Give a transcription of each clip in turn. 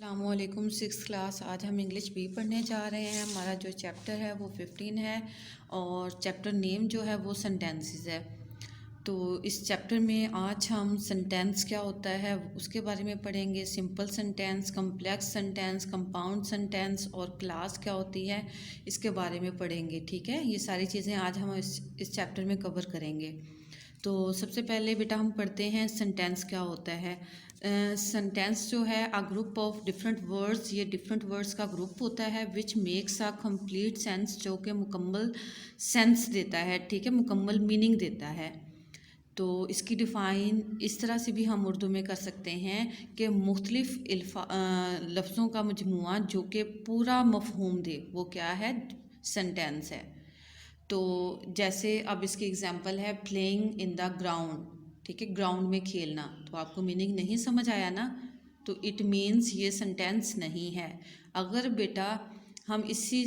अस्सलामुअलैकुम। Six class. आज हम इंग्लिश बी पढ़ने जा रहे हैं। हमारा जो चैप्टर है वो 15 है और चैप्टर नेम जो है वो सेंटेंसेस है। तो इस चैप्टर में आज हम सेंटेंस क्या होता है उसके बारे में पढ़ेंगे। Simple sentence, complex sentence, compound sentence और क्लास क्या होती है इसके बारे में पढ़ेंगे। ठीक है, ये सारी चीज़ें आज हम इस चैप्टर में कवर करेंगे। तो सबसे पहले बेटा हम पढ़ते हैं सेंटेंस क्या होता है। सेंटेंस जो है a group of different words, ये डिफरेंट वर्ड्स का ग्रुप होता है which makes a complete sense, जो कि मुकम्मल सेंस देता है। ठीक है, मुकम्मल मीनिंग देता है। तो इसकी डिफ़ाइन इस तरह से भी हम उर्दू में कर सकते हैं कि मुख्तलिफ़ लफ्ज़ों का मजमुआ जो कि पूरा मफ़हूम दे, वो क्या है, सेंटेंस है। तो जैसे अब इसकी एग्जांपल है प्लेइंग इन द ग्राउंड। ठीक है, ग्राउंड में खेलना। तो आपको मीनिंग नहीं समझ आया ना, तो इट मीन्स ये सेंटेंस नहीं है। अगर बेटा हम इसी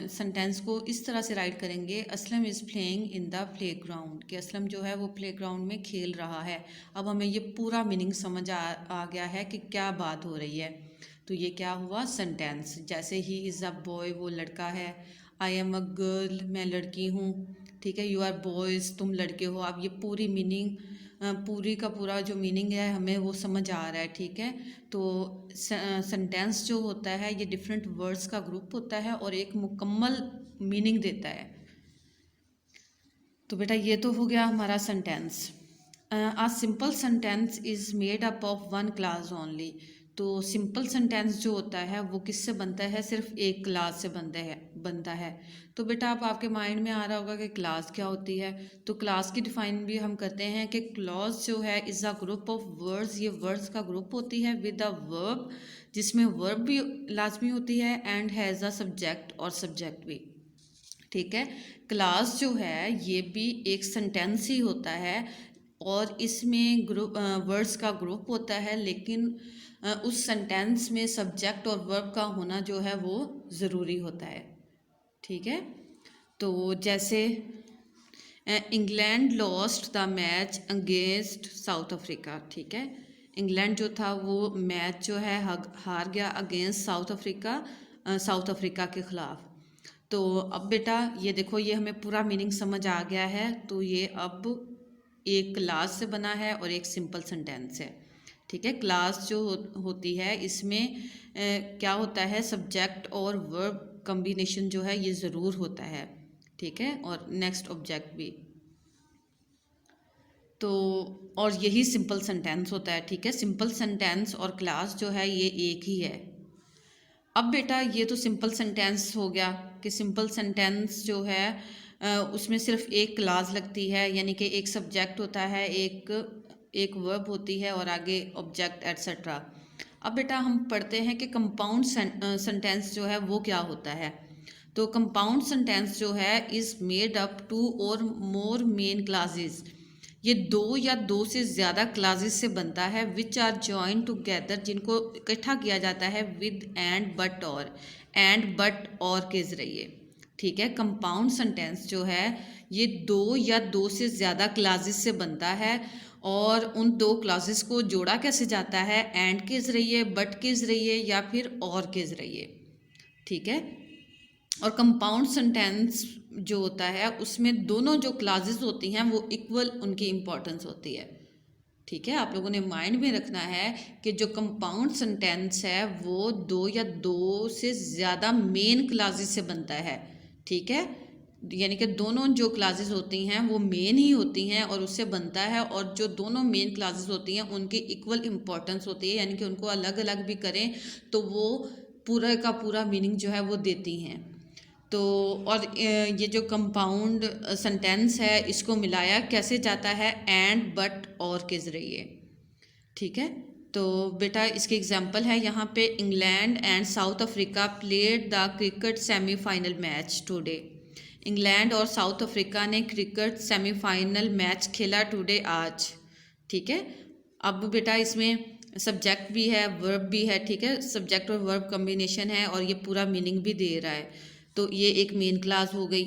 सेंटेंस को इस तरह से राइट करेंगे, Aslam is playing in the play ground, कि असलम जो है वो प्ले ग्राउंड में खेल रहा है। अब हमें ये पूरा मीनिंग समझ आ गया है कि क्या बात हो रही है। तो ये क्या हुआ, सेंटेंस। जैसे ही इज़ अ बॉय, वो लड़का है। आई एम अ गर्ल, मैं लड़की हूँ। ठीक है, यू आर बॉयज़, तुम लड़के हो। अब ये पूरी मीनिंग, पूरी का पूरा जो मीनिंग है हमें वो समझ आ रहा है। ठीक है, तो सेंटेंस जो होता है ये डिफरेंट वर्ड्स का ग्रुप होता है और एक मुकम्मल मीनिंग देता है। तो बेटा ये तो हो गया हमारा sentence. A simple sentence is made up of one clause only. तो सिंपल सेंटेंस जो होता है वो किससे बनता है, सिर्फ एक क्लास से बनता है। तो बेटा अब आपके माइंड में आ रहा होगा कि क्लास क्या होती है। तो क्लास की डिफाइन भी हम करते हैं कि क्लॉज जो है is a group of words, ये वर्ड्स का ग्रुप होती है विद अ वर्ब, जिसमें वर्ब भी लाजमी होती है एंड हैज़ अ सब्जेक्ट और सब्जेक्ट भी। ठीक है, क्लास जो है ये भी एक सेंटेंस ही होता है और इसमें ग्रुप वर्ड्स का ग्रुप होता है, लेकिन उस सेंटेंस में सब्जेक्ट और वर्ब का होना जो है वो ज़रूरी होता है। ठीक है, तो जैसे England lost the match against south Africa. ठीक है, इंग्लैंड जो था वो मैच जो है हार गया अगेंस्ट साउथ अफ्रीका के ख़िलाफ़। तो अब बेटा ये देखो, ये हमें पूरा मीनिंग समझ आ गया है। तो ये अब एक क्लास से बना है और एक सिंपल सेंटेंस है। ठीक है, क्लास जो होती है इसमें क्या होता है, सब्जेक्ट और वर्ब कम्बिनेशन जो है ये ज़रूर होता है। ठीक है, और नेक्स्ट ऑब्जेक्ट भी। तो और यही सिंपल सेंटेंस होता है। ठीक है, सिंपल सेंटेंस और क्लास जो है ये एक ही है। अब बेटा ये तो सिंपल सेंटेंस हो गया कि सिंपल सेंटेंस जो है उसमें सिर्फ एक क्लास लगती है, यानी कि एक सब्जेक्ट होता है, एक वर्ब होती है और आगे ऑब्जेक्ट एट्सेट्रा। अब बेटा हम पढ़ते हैं कि कंपाउंड सेंटेंस जो है वो क्या होता है। तो कंपाउंड सेंटेंस जो है इज़ मेड अप टू और मोर मेन क्लासेस, ये दो या दो से ज़्यादा क्लासेस से बनता है विच आर जॉइन टुगेदर, जिनको इकट्ठा किया जाता है विद एंड बट और के ज़रिए। ठीक है, कंपाउंड सेंटेंस जो है ये दो या दो से ज़्यादा क्लासेस से बनता है और उन दो क्लासेस को जोड़ा कैसे जाता है, एंड के ज़रिए, बट के ज़रिए या फिर और के ज़रिए। ठीक है, और कंपाउंड सेंटेंस जो होता है उसमें दोनों जो क्लासेस होती हैं वो इक्वल उनकी इम्पोर्टेंस होती है। ठीक है, आप लोगों ने माइंड में रखना है कि जो कंपाउंड सेंटेंस है वो दो या दो से ज़्यादा मेन क्लासेस से बनता है। ठीक है, यानी कि दोनों जो क्लासेस होती हैं वो मेन ही होती हैं और उससे बनता है, और जो दोनों मेन क्लासेस होती हैं उनकी इक्वल इम्पोर्टेंस होती है, यानी कि उनको अलग अलग भी करें तो वो पूरा का पूरा मीनिंग जो है वो देती हैं। तो और ये जो कंपाउंड सेंटेंस है इसको मिलाया कैसे जाता है, एंड बट और के ज़रिए। ठीक है, तो बेटा इसकी एग्जांपल है यहाँ पे, England and south Africa played the cricket semifinal match today. England और साउथ अफ्रीका ने क्रिकेट सेमीफाइनल मैच खेला टुडे, आज। ठीक है, अब बेटा इसमें सब्जेक्ट भी है, वर्ब भी है। ठीक है, सब्जेक्ट और वर्ब कम्बिनेशन है और ये पूरा मीनिंग भी दे रहा है। तो ये एक मेन क्लास हो गई।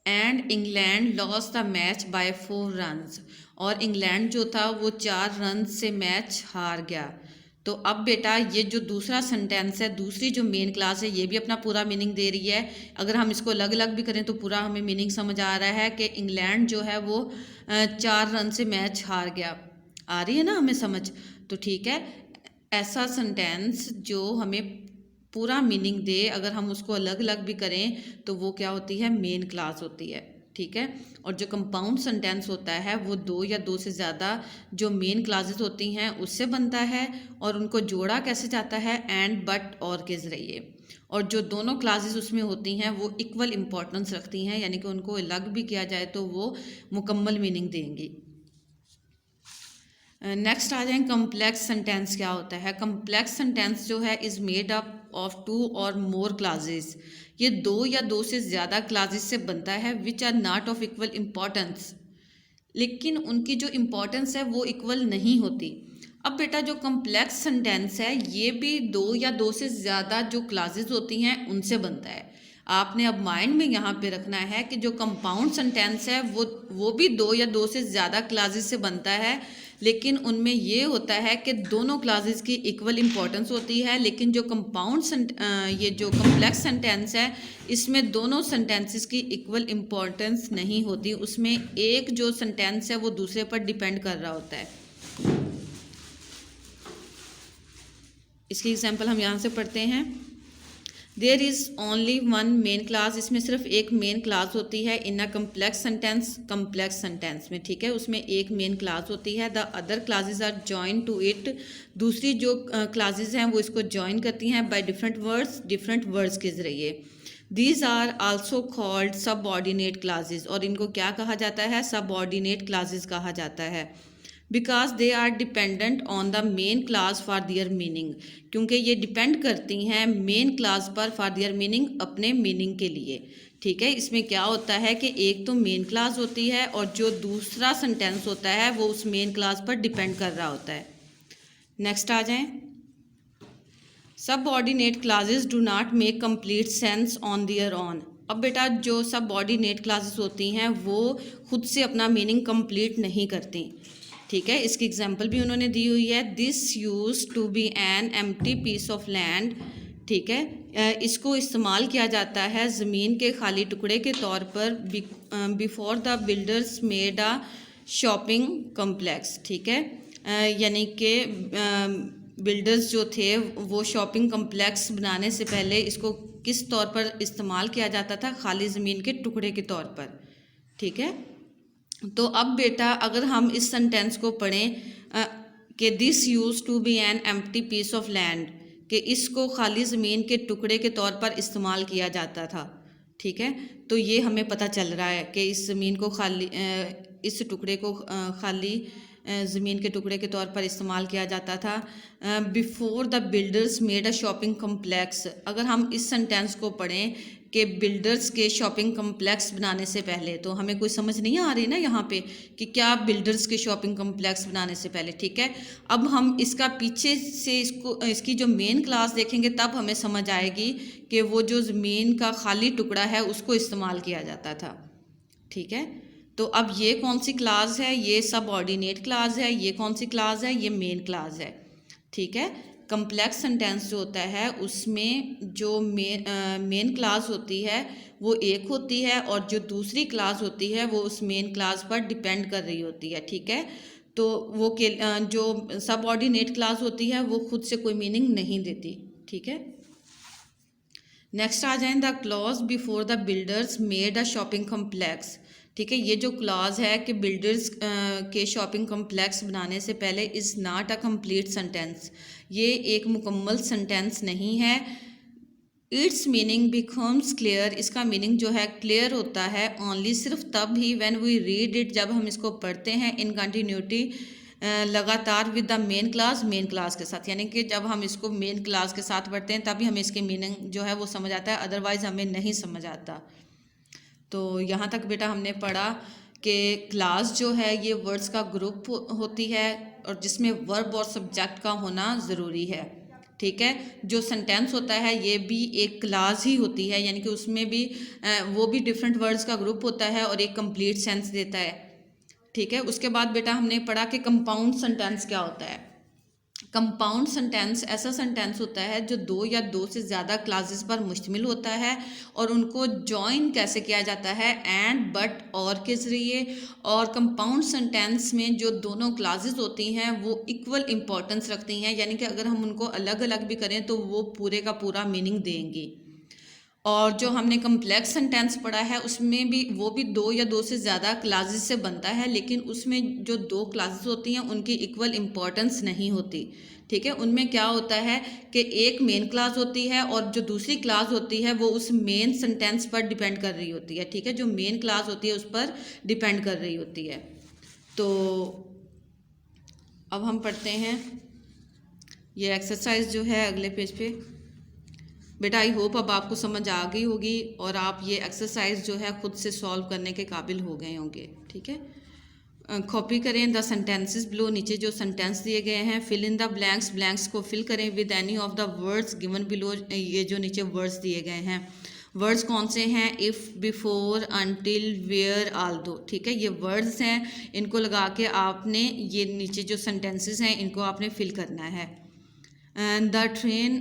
And England loss the match by 4 runs, और इंग्लैंड जो था वो 4 रन से मैच हार गया। तो अब बेटा ये जो दूसरा सेंटेंस है, दूसरी जो मेन क्लास है, ये भी अपना पूरा मीनिंग दे रही है। अगर हम इसको अलग अलग भी करें तो पूरा हमें मीनिंग समझ आ रहा है कि इंग्लैंड जो है वो 4 रन से मैच हार गया। आ रही है ना हमें समझ? तो ठीक है, ऐसा सेंटेंस जो हमें पूरा मीनिंग दे, अगर हम उसको अलग अलग भी करें तो वो क्या होती है? मेन क्लास होती है। ठीक है। और जो कंपाउंड सेंटेंस होता है वो 2 या 2 से ज़्यादा जो मेन क्लासेस होती हैं उससे बनता है, और उनको जोड़ा कैसे जाता है? एंड, बट, और के ज़रिए। और जो दोनों क्लासेस उसमें होती हैं वो इक्वल इम्पॉर्टेंस रखती हैं, यानी कि उनको अलग भी किया जाए तो वो मुकम्मल मीनिंग देंगी। नेक्स्ट आ जाए, कम्प्लेक्स सेंटेंस क्या होता है? कम्प्लेक्स सेंटेंस जो है इज़ मेड अप ऑफ 2 और मोर क्लासेस। ये 2 या 2 से ज़्यादा क्लासेस से बनता है, which are not of equal importance, लेकिन उनकी जो इम्पॉर्टेंस है वो इक्वल नहीं होती। अब बेटा जो कम्प्लेक्स सेंटेंस है ये भी 2 या 2 से ज़्यादा जो क्लासेस होती हैं उनसे बनता है। आपने अब माइंड में यहाँ पे रखना है कि जो कंपाउंड सेंटेंस है वो भी 2 या 2 से ज़्यादा क्लासेस से बनता है, लेकिन उनमें ये होता है कि दोनों क्लासेस की इक्वल इम्पॉर्टेंस होती है। लेकिन जो ये जो कम्प्लेक्स सेंटेंस है इसमें दोनों सेंटेंसेस की इक्वल इम्पॉर्टेंस नहीं होती, उसमें एक जो सेंटेंस है वो दूसरे पर डिपेंड कर रहा होता है। इसकी एग्जांपल हम यहाँ से पढ़ते हैं। There is only one main clause, इसमें सिर्फ एक मेन क्लास होती है। इन अ कम्प्लेक्स सेंटेंस में, ठीक है, उसमें एक मेन क्लास होती है। The other clauses are join to it, दूसरी जो क्लासेस हैं वो इसको जॉइन करती हैं बाय डिफरेंट वर्ड्स के ज़रिए। These are also called subordinate clauses, और इनको क्या कहा जाता है? सबऑर्डिनेट क्लासेस कहा जाता है। Because they are dependent on the main clause for their meaning, क्योंकि ये डिपेंड करती हैं मेन क्लास पर फॉर दियर मीनिंग, अपने मीनिंग के लिए। ठीक है, इसमें क्या होता है कि एक तो मेन क्लास होती है और जो दूसरा सेंटेंस होता है वो उस मेन क्लास पर डिपेंड कर रहा होता है। नेक्स्ट आ जाएं, subordinate clauses do not make complete sense on their own. अब बेटा जो सबऑर्डिनेट क्लासेस होती हैं वो खुद से अपना मीनिंग कंप्लीट नहीं करती। ठीक है, इसकी एग्जांपल भी उन्होंने दी हुई है। This used to be an empty piece of land, ठीक है, इसको इस्तेमाल किया जाता है ज़मीन के खाली टुकड़े के तौर पर before the builders made a shopping complex. ठीक है, यानी कि बिल्डर्स जो थे वो शॉपिंग कम्प्लेक्स बनाने से पहले इसको किस तौर पर इस्तेमाल किया जाता था? खाली ज़मीन के टुकड़े के तौर पर। ठीक है, तो अब बेटा अगर हम इस सेंटेंस को पढ़ें कि this used to be an empty piece of land, कि इसको खाली ज़मीन के टुकड़े के तौर पर इस्तेमाल किया जाता था। ठीक है, तो ये हमें पता चल रहा है कि इस ज़मीन को इस टुकड़े को खाली ज़मीन के टुकड़े के तौर पर इस्तेमाल किया जाता था। Before the builders made a shopping complex, अगर हम इस सेंटेंस को पढ़ें कि बिल्डर्स के शॉपिंग कम्प्लेक्स बनाने से पहले, तो हमें कोई समझ नहीं आ रही ना यहाँ पे कि क्या बिल्डर्स के शॉपिंग कम्प्लेक्स बनाने से पहले। ठीक है, अब हम इसका पीछे से इसकी जो मेन क्लास देखेंगे तब हमें समझ आएगी कि वो जो ज़मीन का खाली टुकड़ा है उसको इस्तेमाल किया जाता था। ठीक है, तो अब ये कौन सी क्लास है? ये सबऑर्डिनेट क्लास है। ये कौन सी क्लास है? ये मेन क्लास है। ठीक है, कम्प्लेक्स सेंटेंस जो होता है उसमें जो मेन क्लास होती है वो एक होती है, और जो दूसरी क्लास होती है वो उस मेन क्लास पर डिपेंड कर रही होती है। ठीक है, तो वो जो सबऑर्डिनेट क्लास होती है वो खुद से कोई मीनिंग नहीं देती। ठीक है, नेक्स्ट आ जाए, the clause before the builders made a shopping complex. ठीक है, ये जो क्लॉज है कि बिल्डर्स के शॉपिंग कम्प्लेक्स बनाने से पहले is not a complete sentence, ये एक मुकम्मल सेंटेंस नहीं है। इट्स मीनिंग बिकम्स क्लियर, इसका मीनिंग जो है क्लियर होता है ओनली सिर्फ तब he when we read it, जब हम इसको पढ़ते हैं इन कंटिन्यूटी, लगातार विद द मेन क्लास के साथ, यानी कि जब हम इसको मेन क्लास के साथ पढ़ते हैं तभी हमें इसके मीनिंग जो है वो समझ आता है, अदरवाइज़ हमें नहीं समझ आता। तो यहाँ तक बेटा हमने पढ़ा कि क्लास जो है ये वर्ड्स का ग्रुप होती है और जिसमें वर्ब और सब्जेक्ट का होना ज़रूरी है। ठीक है, जो सेंटेंस होता है ये भी एक क्लास ही होती है, यानी कि उसमें भी वो भी डिफरेंट वर्ड्स का ग्रुप होता है और एक कंप्लीट सेंस देता है। ठीक है, उसके बाद बेटा हमने पढ़ा कि कंपाउंड सेंटेंस क्या होता है। कंपाउंड सेंटेंस ऐसा सेंटेंस होता है जो दो या दो से ज़्यादा क्लासेस पर मुश्तमिल होता है और उनको जॉइन कैसे किया जाता है, एंड, बट, और के ज़रिए। और कंपाउंड सेंटेंस में जो दोनों क्लासेस होती हैं वो इक्वल इम्पॉर्टेंस रखती हैं, यानी कि अगर हम उनको अलग अलग भी करें तो वो पूरे का पूरा मीनिंग देंगी। और जो हमने कम्प्लेक्स सेंटेंस पढ़ा है उसमें भी वो भी दो या दो से ज़्यादा क्लासेस से बनता है, लेकिन उसमें जो दो क्लासेस होती हैं उनकी इक्वल इम्पॉर्टेंस नहीं होती। ठीक है, उनमें क्या होता है कि एक मेन क्लास होती है और जो दूसरी क्लास होती है वो उस मेन सेंटेंस पर डिपेंड कर रही होती है। ठीक है, जो मेन क्लास होती है उस पर डिपेंड कर रही होती है। तो अब हम पढ़ते हैं ये एक्सरसाइज जो है अगले पेज पे। बेटा आई होप अब आपको समझ आ गई होगी और आप ये एक्सरसाइज जो है ख़ुद से सॉल्व करने के काबिल हो गए होंगे। ठीक है, कॉपी करें द सेंटेंसेस बिलो, नीचे जो सेंटेंस दिए गए हैं, fill in the blanks, blanks को फिल करें with any of the words given below, ये जो नीचे वर्ड्स दिए गए हैं वर्ड्स कौन से हैं, if, before, until, where, although. ठीक है, ये वर्ड्स हैं, इनको लगा के आपने ये नीचे जो सेंटेंसेस हैं इनको आपने फिल करना है। The train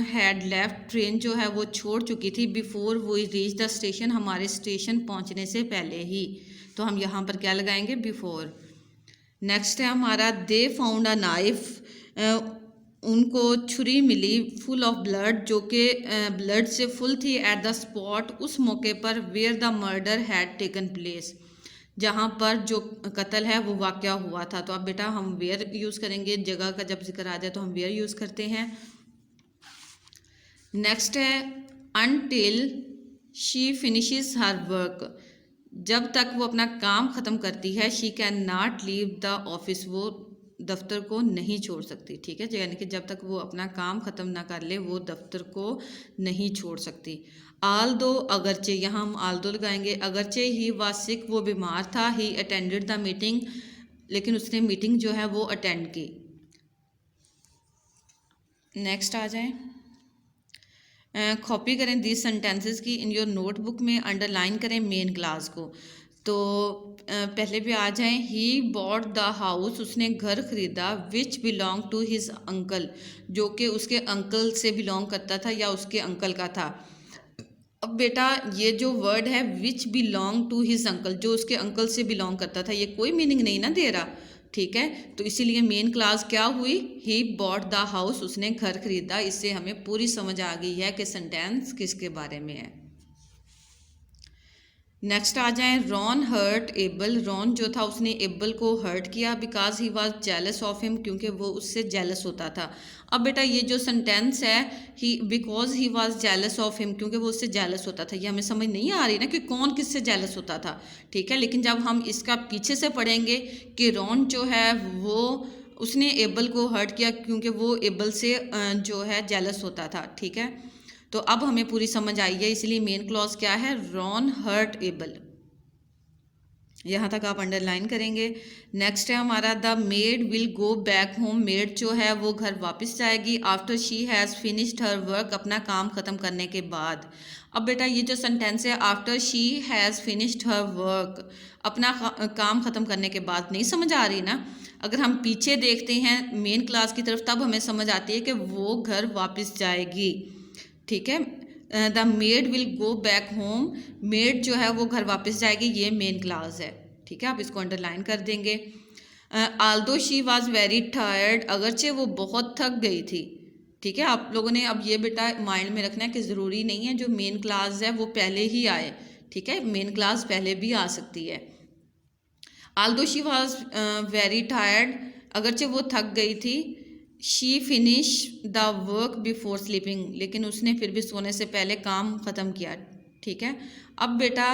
had left, train जो है वो छोड़ चुकी थी, बिफोर वो रीच द स्टेशन, हमारे स्टेशन पहुंचने से पहले ही, तो हम यहाँ पर क्या लगाएंगे, बिफोर। नेक्स्ट है हमारा दे फाउंड अ नाइफ, उनको छुरी मिली, फुल ऑफ ब्लड, जो कि ब्लड से फुल थी, एट द स्पॉट, उस मौके पर, where the murder had taken place, जहाँ पर जो कत्ल है वो वाक़या हुआ था। तो अब बेटा हम वेयर यूज़ करेंगे, जगह का जब जिक्र आ जाए तो हम वेयर यूज़ करते हैं। नेक्स्ट है until she finishes her work, जब तक वो अपना काम ख़त्म करती है, she can not leave the office, वो दफ्तर को नहीं छोड़ सकती। ठीक है, यानी कि जब तक वो अपना काम ख़त्म ना कर ले वो दफ्तर को नहीं छोड़ सकती। आल दो, अगरचे, यहाँ हम आल दो लगाएंगे, अगरचे ही वाज सिक, वो बीमार था, ही अटेंडेड द मीटिंग, लेकिन उसने मीटिंग जो है वो अटेंड की। नेक्स्ट आ जाएं, कॉपी करें दिस सेंटेंसेस की इन योर नोटबुक में, अंडरलाइन करें मेन क्लास को। तो पहले भी आ जाएं, ही बॉट द हाउस, उसने घर खरीदा, which belong to his uncle, जो कि उसके अंकल से बिलोंग करता था या उसके अंकल का था। अब बेटा ये जो वर्ड है which belong to his uncle, जो उसके अंकल से बिलोंग करता था, ये कोई मीनिंग नहीं ना दे रहा। ठीक है, तो इसीलिए मेन क्लास क्या हुई, ही बॉट द हाउस, उसने घर खरीदा। इससे हमें पूरी समझ आ गई है कि सेंटेंस किसके बारे में है। नेक्स्ट आ जाएं, रॉन हर्ट एबल, रॉन जो था उसने एबल को हर्ट किया, because he was jealous of him, क्योंकि वो उससे जेलस होता था। अब बेटा ये जो सेंटेंस है, he because he was jealous of him, क्योंकि वो उससे जेलस होता था, ये हमें समझ नहीं आ रही ना कि कौन किससे जेलस होता था। ठीक है, लेकिन जब हम इसका पीछे से पढ़ेंगे कि रॉन जो है वो उसने एबल को हर्ट किया क्योंकि वो एबल से जो है जेलस होता था। ठीक है, तो अब हमें पूरी समझ आई है, इसलिए मेन क्लॉज क्या है, रॉन हर्ट एबल, यहाँ तक आप अंडरलाइन करेंगे। नेक्स्ट है हमारा the made will go back home, made जो है वो घर वापस जाएगी, after she has finished her work, अपना काम ख़त्म करने के बाद। अब बेटा ये जो सेंटेंस है after she has finished her work, अपना काम ख़त्म करने के बाद, नहीं समझ आ रही ना। अगर हम पीछे देखते हैं मेन क्लास की तरफ तब हमें समझ आती है कि वो घर वापस जाएगी। ठीक है, the made will go back home, made जो है वो घर वापस जाएगी, ये मेन क्लास है। ठीक है, आप इसको अंडरलाइन कर देंगे। Aldous she was very tired, अगरचे वो बहुत थक गई थी। ठीक है, आप लोगों ने अब ये बेटा माइंड में रखना है कि ज़रूरी नहीं है जो मेन क्लास है वो पहले ही आए। ठीक है, मेन क्लास पहले भी आ सकती है। Aldous she was very tired, अगरचे वो थक गई थी, she finish the work before sleeping, लेकिन उसने फिर भी सोने से पहले काम ख़त्म किया। ठीक है, अब बेटा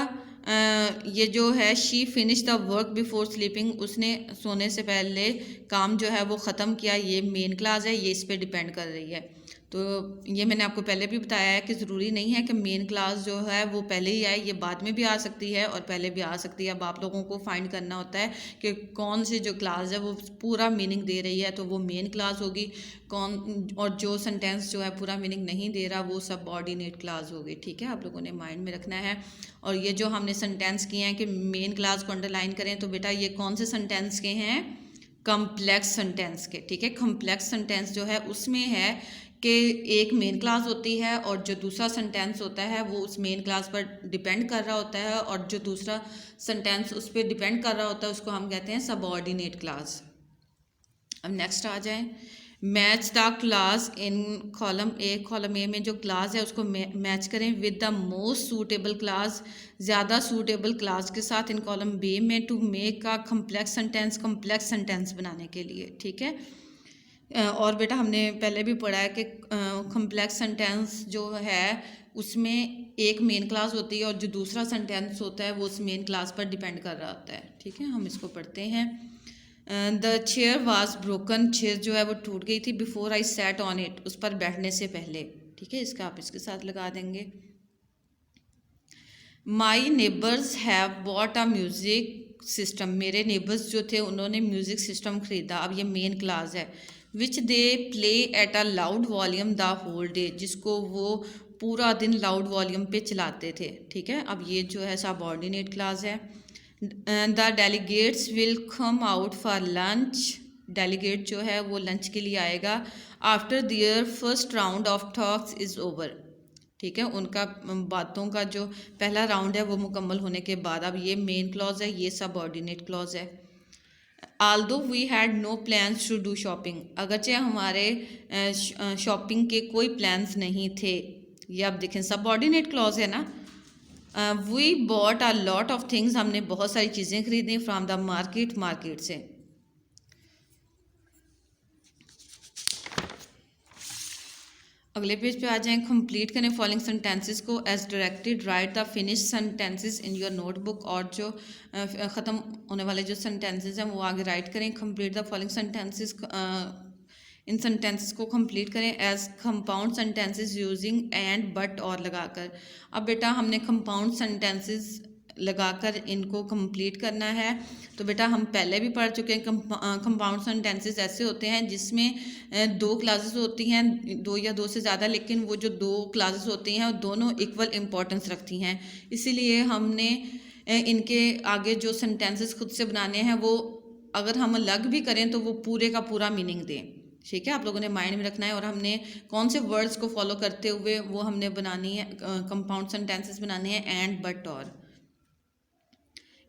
ये जो है she finish the work before sleeping, उसने सोने से पहले काम जो है वो ख़त्म किया, ये मेन क्लास है, ये इस पे डिपेंड कर रही है। तो ये मैंने आपको पहले भी बताया है कि ज़रूरी नहीं है कि मेन क्लास जो है वो पहले ही आए, ये बाद में भी आ सकती है और पहले भी आ सकती है। अब आप लोगों को फाइंड करना होता है कि कौन सी जो क्लास है वो पूरा मीनिंग दे रही है, तो वो मेन क्लास होगी, कौन और जो सेंटेंस जो है पूरा मीनिंग नहीं दे रहा वो सबऑर्डिनेट क्लास होगी। ठीक है, आप लोगों ने माइंड में रखना है। और ये जो हमने सेंटेंस किए हैं कि मेन क्लास को अंडरलाइन करें, तो बेटा ये कौन से सेंटेंस के हैं, कम्प्लेक्स सेंटेंस के, ठीक है। कम्प्लेक्स सेंटेंस जो है उसमें है कि एक मेन क्लास होती है और जो दूसरा सेंटेंस होता है वो उस मेन क्लास पर डिपेंड कर रहा होता है, और जो दूसरा सेंटेंस उस पर डिपेंड कर रहा होता है उसको हम कहते हैं सबऑर्डिनेट क्लास। अब नेक्स्ट आ जाएं, match the clause in column A में जो क्लास है उसको मैच करें with the most suitable clause, ज़्यादा सूटेबल क्लास के साथ इन कॉलम बी में, to make a complex sentence बनाने के लिए, ठीक है। और बेटा हमने पहले भी पढ़ा है कि कम्प्लेक्स सेंटेंस जो है उसमें एक मेन क्लास होती है और जो दूसरा सेंटेंस होता है वो उस मेन क्लास पर डिपेंड कर रहा होता है, ठीक है। हम इसको पढ़ते हैं। The chair was broken, chair जो है वो टूट गई थी, before I sat on it, उस पर बैठने से पहले, ठीक है। इसका आप इसके साथ लगा देंगे। माई neighbours have bought a music system, मेरे नेबर्स जो थे उन्होंने म्यूज़िक सिस्टम ख़रीदा, अब ये मेन क्लास है। Which they play at a loud volume the whole day, जिसको वो पूरा दिन लाउड वॉल्यूम पे चलाते थे, ठीक है। अब ये जो है सबऑर्डिनेट क्लास है। The delegates will come out for lunch, delegate जो है वो लंच के लिए आएगा। After their first round of talks is over, ठीक है। उनका बातों का जो पहला राउंड है वो मुकम्मल होने के बाद, अब ये मेन क्लॉज है, ये सबऑर्डिनेट क्लॉज है। Although we had no plans to do shopping, अगरचे हमारे शॉपिंग के कोई प्लान्स नहीं थे, ये आप देखें सबऑर्डिनेट क्लॉज है ना। We bought a lot of things, हमने बहुत सारी चीज़ें खरीदी फ्रॉम द मार्केट से। अगले पेज पे आ जाएं, कंप्लीट करें फॉलोइंग सेंटेंसेस को as directed, write the finish sentences in your notebook, और जो ख़त्म होने वाले जो सेंटेंसेस हैं वो आगे राइट करें। कंप्लीट द फॉलोइंग सेंटेंसेस, इन सेंटेंसेस को कंप्लीट करें as compound sentences using and but और लगाकर। अब बेटा हमने कंपाउंड सेंटेंसेस लगाकर इनको कंप्लीट करना है, तो बेटा हम पहले भी पढ़ चुके हैं। कंपाउंड सेंटेंसेस ऐसे होते हैं जिसमें दो क्लासेस होती हैं, दो या दो से ज़्यादा, लेकिन वो जो दो क्लासेस होती हैं वो दोनों इक्वल इम्पोर्टेंस रखती हैं। इसीलिए हमने इनके आगे जो सेंटेंसेस खुद से बनाने हैं वो अगर हम अलग भी करें तो वो पूरे का पूरा मीनिंग दें, ठीक है। आप लोगों ने माइंड में रखना है। और हमने कौन से वर्ड्स को फॉलो करते हुए वो हमने बनानी है, कंपाउंड सेंटेंसेस बनाने हैं एंड बट और।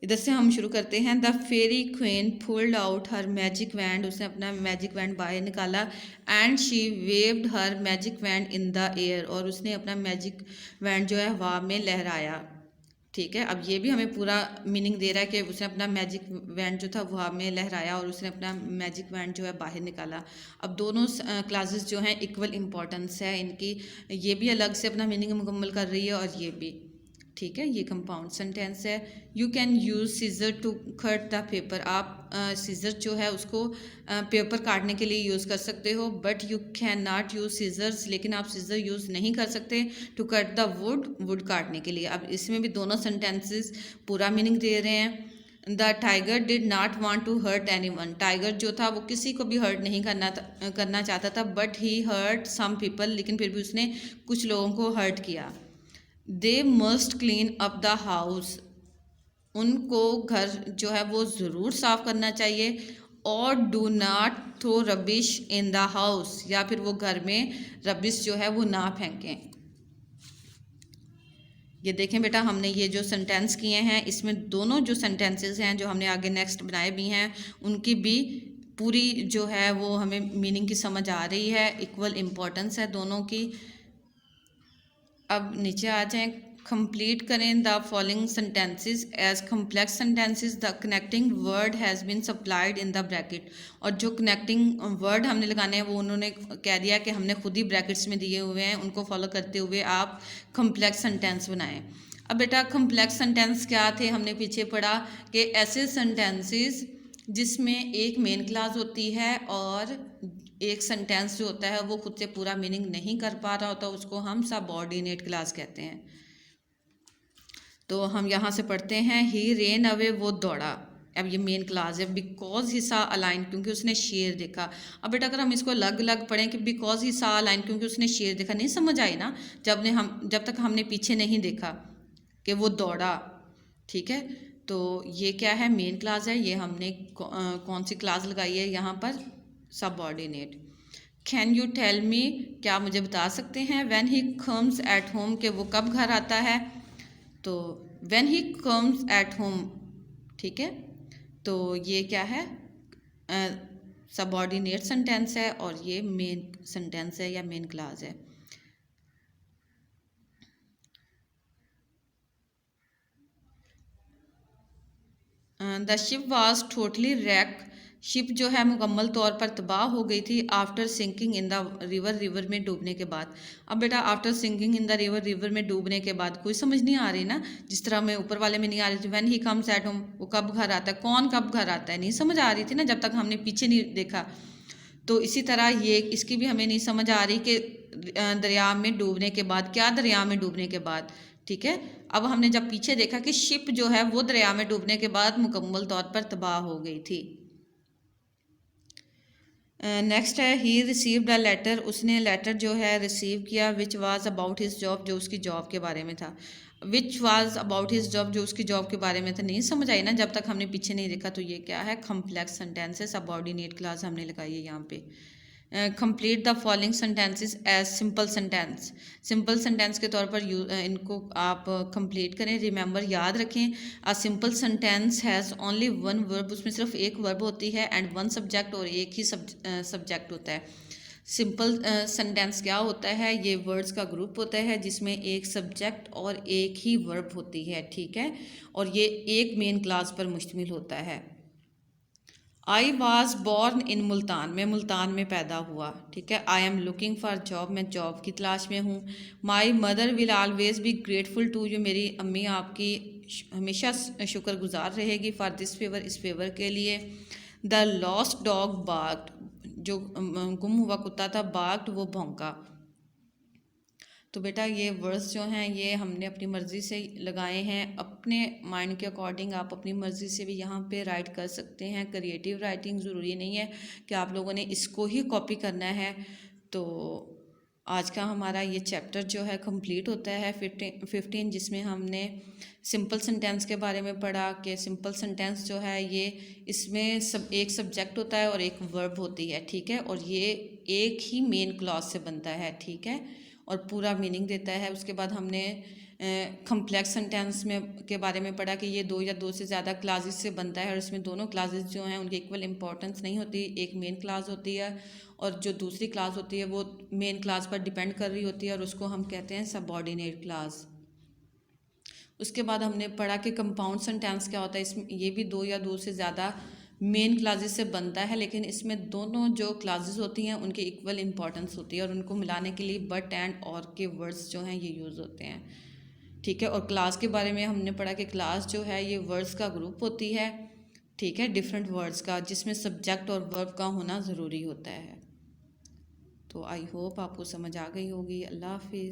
इधर से हम शुरू करते हैं। The fairy queen pulled out her magic wand, उसने अपना मैजिक वैंड बाहर निकाला। And she waved her magic wand in the air, और उसने अपना मैजिक वैंड जो है हवा में लहराया, ठीक है। अब ये भी हमें पूरा मीनिंग दे रहा है कि उसने अपना मैजिक वैंड जो था वो हवा में लहराया और उसने अपना मैजिक वैंड जो है बाहर निकाला। अब दोनों क्लासेस जो हैं इक्वल इम्पॉर्टेंस है इनकी, ये भी अलग से अपना मीनिंग मुकम्मल कर रही है और ये भी, ठीक है। ये कंपाउंड सेंटेंस है। You can use scissor to cut the paper, आप सीज़र जो है उसको पेपर काटने के लिए यूज़ कर सकते हो। But you can not use scissors, लेकिन आप सीज़र यूज़ नहीं कर सकते टू कट द वुड काटने के लिए। अब इसमें भी दोनों सेंटेंसेस पूरा मीनिंग दे रहे हैं। The tiger did not want to hurt any one, tiger जो था वो किसी को भी हर्ट नहीं करना चाहता था। But he hurt some people, लेकिन फिर भी उसने कुछ लोगों को हर्ट किया। They must clean up the house, उनको घर जो है वो ज़रूर साफ़ करना चाहिए। और do not throw rubbish in the house, या फिर वो घर में रबिश जो है वो ना फेंकें। ये देखें बेटा हमने ये जो सेंटेंस किए हैं इसमें दोनों जो सेंटेंसेस हैं जो हमने आगे नेक्स्ट बनाए भी हैं उनकी भी पूरी जो है वो हमें मीनिंग की समझ आ रही है, इक्वल इम्पोर्टेंस है दोनों की। अब नीचे आ जाएं, कंप्लीट करें the following sentences as complex sentences, the connecting word has been supplied in the bracket, और जो कनेक्टिंग वर्ड हमने लगाने हैं वो उन्होंने कह दिया कि हमने खुद ही ब्रैकेट्स में दिए हुए हैं, उनको फॉलो करते हुए आप कम्प्लेक्स सेंटेंस बनाएं। अब बेटा कम्प्लेक्स सेंटेंस क्या थे, हमने पीछे पढ़ा कि ऐसे सेंटेंसेस जिसमें एक मेन क्लास होती है और एक सेंटेंस जो होता है वो खुद से पूरा मीनिंग नहीं कर पा रहा होता, उसको हम सबऑर्डिनेट क्लास कहते हैं। तो हम यहाँ से पढ़ते हैं, ही रेन अवे, वो दौड़ा। अब ये मेन क्लास है। बिकॉज ही सा अलाइन, क्योंकि उसने शेर देखा। अब बेटा अगर हम इसको अलग अलग पढ़ें कि बिकॉज ही सा अलाइन, क्योंकि उसने शेर देखा, नहीं समझ आई ना जब तक हमने पीछे नहीं देखा कि वो दौड़ा, ठीक है। तो ये क्या है, मेन क्लास है। ये हमने कौन सी क्लास लगाई है यहाँ पर, subordinate. Can you tell me, क्या मुझे बता सकते हैं, when he comes at home, के वो कब घर आता है। तो when he comes at home, ठीक है। तो ये क्या है, सबऑर्डिनेट सेंटेंस है और ये मेन सेंटेंस है या मेन क्लास है। The ship was totally wrecked, ship जो है मुकम्मल तौर पर तबाह हो गई थी। After sinking in the river, river में डूबने के बाद। अब बेटा after sinking in the river, river में डूबने के बाद कोई समझ नहीं आ रही ना, जिस तरह मैं ऊपर वाले में नहीं आ रही थी, when he comes at home, वो कब घर आता है, कौन कब घर आता है, नहीं समझ आ रही थी ना जब तक हमने पीछे नहीं देखा। तो इसी तरह ये इसकी भी हमें नहीं समझ आ रही कि दरिया में डूबने के बाद, क्या दरिया में डूबने के बाद, ठीक है। अब हमने जब पीछे देखा कि शिप जो है वो दरिया में डूबने के बाद मुकम्मल तौर पर तबाह हो गई थी। नेक्स्ट है, ही रिसीव्ड अ लेटर, उसने लेटर जो है रिसीव किया, which was about his job, जो उसकी जॉब के बारे में था। Which was about his job, जो उसकी जॉब के बारे में था, नहीं समझ आई ना जब तक हमने पीछे नहीं देखा। तो ये क्या है, कम्प्लेक्स सेंटेंस है, सबऑर्डिनेट क्लास हमने लगाई है यहाँ पे। Complete the following sentences as simple sentence, simple sentence के तौर पर इनको आप कंप्लीट करें। रिमेंबर, याद रखें, a simple sentence has only one verb, उसमें सिर्फ एक वर्ब होती है, एंड वन सब्जेक्ट, और एक ही सब्जेक्ट होता है। सिंपल सेंटेंस क्या होता है, ये वर्ड्स का ग्रुप होता है जिसमें एक सब्जेक्ट और एक ही वर्ब होती है, ठीक है। और ये एक मेन क्लास पर मुश्तमिल होता है। I was born in Multan, मैं मुल्तान में पैदा हुआ, ठीक है। I am looking for job, मैं जॉब की तलाश में हूँ। My mother will always be grateful to you, मेरी अम्मी आपकी हमेशा शुक्रगुजार रहेगी, फॉर दिस फेवर, इस फेवर के लिए। द लॉस्ट डॉग बार्क्ड, जो गुम हुआ कुत्ता था, बार्क्ड, वो भौंका। तो बेटा ये वर्ड्स जो हैं ये हमने अपनी मर्ज़ी से लगाए हैं, अपने माइंड के अकॉर्डिंग आप अपनी मर्ज़ी से भी यहाँ पे राइट कर सकते हैं। क्रिएटिव राइटिंग ज़रूरी नहीं है कि आप लोगों ने इसको ही कॉपी करना है। तो आज का हमारा ये चैप्टर जो है कंप्लीट होता है 15, जिसमें हमने सिंपल सेंटेंस के बारे में पढ़ा कि सिंपल सेंटेंस जो है ये, इसमें एक सब्जेक्ट होता है और एक वर्ब होती है, ठीक है। और ये एक ही मेन क्लॉज से बनता है, ठीक है, और पूरा मीनिंग देता है। उसके बाद हमने कम्प्लेक्स सेंटेंस में के बारे में पढ़ा कि ये दो या दो से ज़्यादा क्लासेस से बनता है, और इसमें दोनों क्लासेस जो हैं उनकी इक्वल इंपॉर्टेंस नहीं होती। एक मेन क्लास होती है और जो दूसरी क्लास होती है वो मेन क्लास पर डिपेंड कर रही होती है, और उसको हम कहते हैं सबऑर्डिनेट क्लास। उसके बाद हमने पढ़ा कि कंपाउंड सेंटेंस क्या होता है, इसमें ये भी दो या दो से ज़्यादा मेन क्लासेस से बनता है, लेकिन इसमें दोनों जो क्लासेस होती हैं उनकी इक्वल इंपॉर्टेंस होती है, और उनको मिलाने के लिए बट एंड और के वर्ड्स जो हैं ये यूज़ होते हैं, ठीक है। और क्लास के बारे में हमने पढ़ा कि क्लास जो है ये वर्ड्स का ग्रुप होती है, ठीक है, डिफरेंट वर्ड्स का, जिसमें सब्जेक्ट और वर्ब का होना ज़रूरी होता है। तो आई होप आपको समझ आ गई होगी। अल्लाह हाफिज़।